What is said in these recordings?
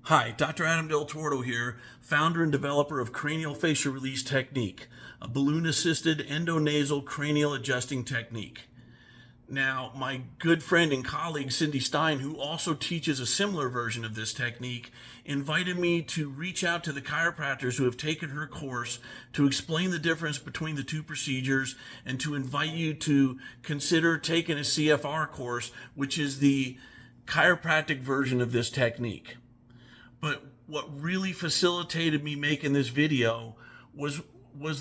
Hi, Dr. Adam Del Tordo here, founder and developer of Cranial Facial Release Technique, a balloon-assisted endonasal cranial adjusting technique. Now, my good friend and colleague Cindy Stein, who also teaches a similar version of this technique, invited me to reach out to the chiropractors who have taken her course to explain the difference between the two procedures and to invite you to consider taking a CFR course, which is the chiropractic version of this technique. But what really facilitated me making this video was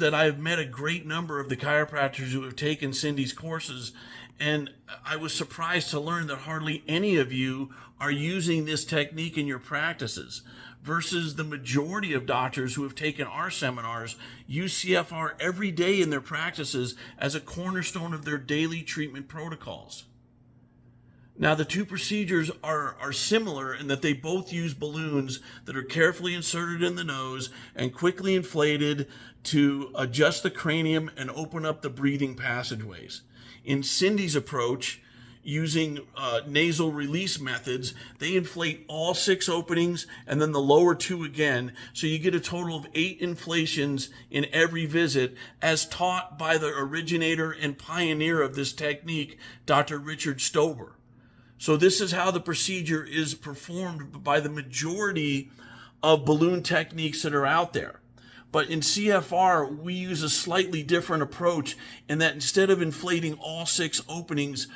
that I have met a great number of the chiropractors who have taken Cindy's courses, and I was surprised to learn that hardly any of you are using this technique in your practices, versus the majority of doctors who have taken our seminars use CFR every day in their practices as a cornerstone of their daily treatment protocols. Now, the two procedures are similar in that they both use balloons that are carefully inserted in the nose and quickly inflated to adjust the cranium and open up the breathing passageways. In Cindy's approach, using nasal release methods, they inflate all 6 openings and then the lower 2 again, so you get a total of 8 inflations in every visit, as taught by the originator and pioneer of this technique, Dr. Richard Stober. So this is how the procedure is performed by the majority of balloon techniques that are out there. But in CFR, we use a slightly different approach in that instead of inflating all 6 openings,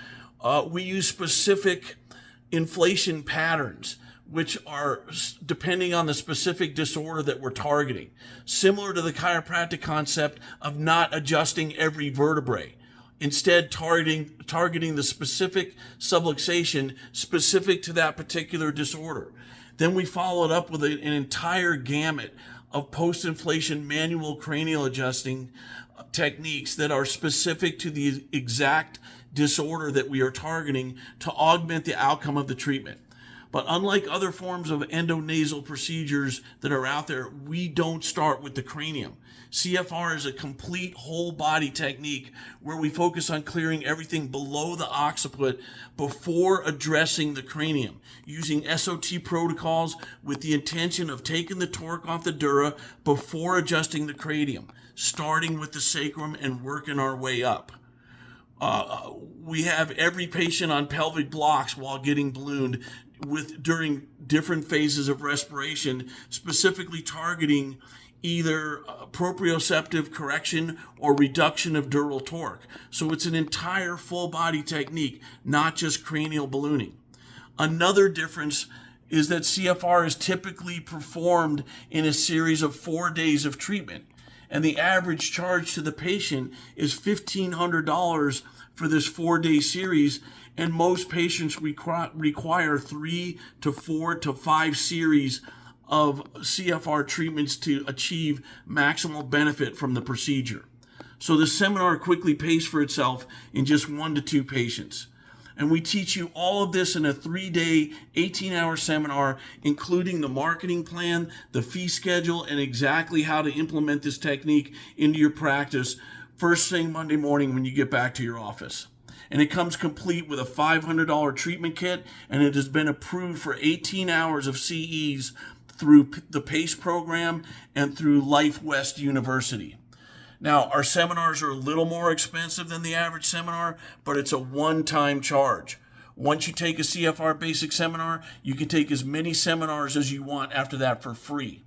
we use specific inflation patterns, which are depending on the specific disorder that we're targeting. Similar to the chiropractic concept of not adjusting every vertebrae. Instead, targeting the specific subluxation specific to that particular disorder. Then we follow it up with an entire gamut of post-inflation manual cranial adjusting techniques that are specific to the exact disorder that we are targeting to augment the outcome of the treatment. But unlike other forms of endonasal procedures that are out there, we don't start with the cranium. CFR is a complete whole body technique where we focus on clearing everything below the occiput before addressing the cranium, using SOT protocols with the intention of taking the torque off the dura before adjusting the cranium, starting with the sacrum and working our way up. We have every patient on pelvic blocks while getting ballooned during different phases of respiration, specifically targeting either proprioceptive correction or reduction of dural torque. So it's an entire full body technique, not just cranial ballooning. Another difference is that CFR is typically performed in a series of 4 days of treatment, and the average charge to the patient is $1,500 for this 4-day series, and most patients require 3 to 4 to 5 series of CFR treatments to achieve maximal benefit from the procedure. So the seminar quickly pays for itself in just 1 to 2 patients. And we teach you all of this in a 3-day, 18-hour seminar, including the marketing plan, the fee schedule, and exactly how to implement this technique into your practice first thing Monday morning when you get back to your office. And it comes complete with a $500 treatment kit, and it has been approved for 18 hours of CEs through the PACE program and through Life West University. Now, our seminars are a little more expensive than the average seminar, but it's a one-time charge. Once you take a CFR basic seminar, you can take as many seminars as you want after that for free.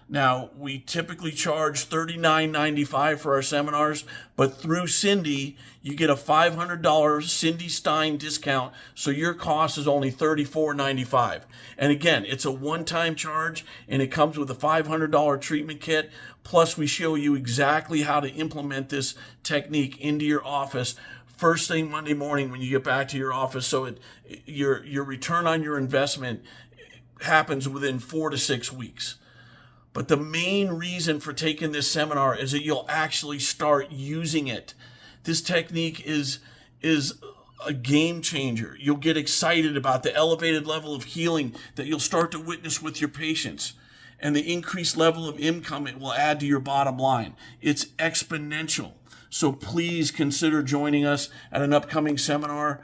Now, we typically charge $39.95 for our seminars, but through Cindy, you get a $500 Cindy Stein discount, so your cost is only $34.95. And again, it's a one-time charge, and it comes with a $500 treatment kit, plus we show you exactly how to implement this technique into your office first thing Monday morning when you get back to your office, so your return on your investment happens within 4 to 6 weeks. But the main reason for taking this seminar is that you'll actually start using it. This technique is a game changer. You'll get excited about the elevated level of healing that you'll start to witness with your patients and the increased level of income it will add to your bottom line. It's exponential. So please consider joining us at an upcoming seminar.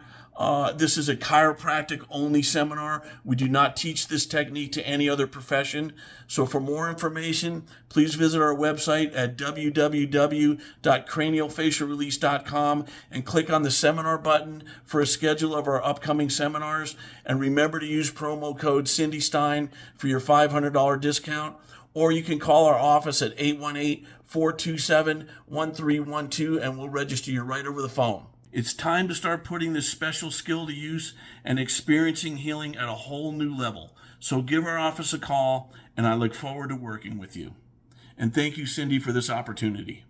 This is a chiropractic only seminar. We do not teach this technique to any other profession. So for more information, please visit our website at www.cranialfacialrelease.com and click on the seminar button for a schedule of our upcoming seminars. And remember to use promo code Cindy Stein for your $500 discount. Or you can call our office at 818-427-1312 and we'll register you right over the phone. It's time to start putting this special skill to use and experiencing healing at a whole new level. So give our office a call, and I look forward to working with you. And thank you, Cindy, for this opportunity.